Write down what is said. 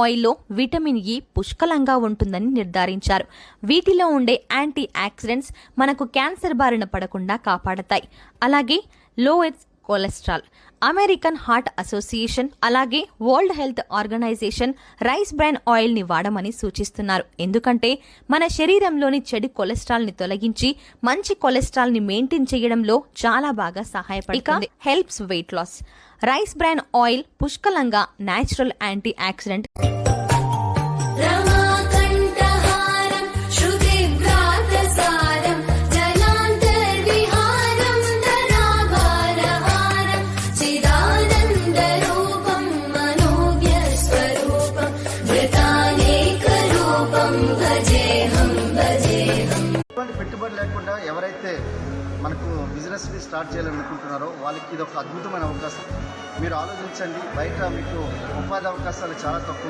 ఆయిల్లో vitamin E పుష్కలంగా ఉంటుందని నిర్ధారించారు. వీటిలో ఉండే యాంటీ ఆక్సిడెంట్స్ మనకు క్యాన్సర్ బారిన పడకుండా కాపాడతాయి. అలాగే lowers cholesterol. American Heart Association అలాగే World Health Organization rice bran oil ని వాడమని సూచిస్తున్నారు. ఎందుకంటే మన శరీరంలోని చెడు కొలెస్ట్రాల్ ని తొలగించి మంచి కొలెస్ట్రాల్ ని మెయింటైన్ చేయడంలో చాలా బాగా సహాయపడుతుంది. Helps weight loss. Rice bran oil పుష్కలంగా నేచురల్ యాంటీ ఆక్సిడెంట్ పెట్టుబడి లేకుండా ఎవరైతే మనకు బిజినెస్ స్టార్ట్ చేయాలనుకుంటున్నారో వాళ్ళకి ఇది ఒక అద్భుతమైన అవకాశం. మీరు ఆలోచించండి, బయట మీకు ఉపాధి అవకాశాలు చాలా తక్కువ.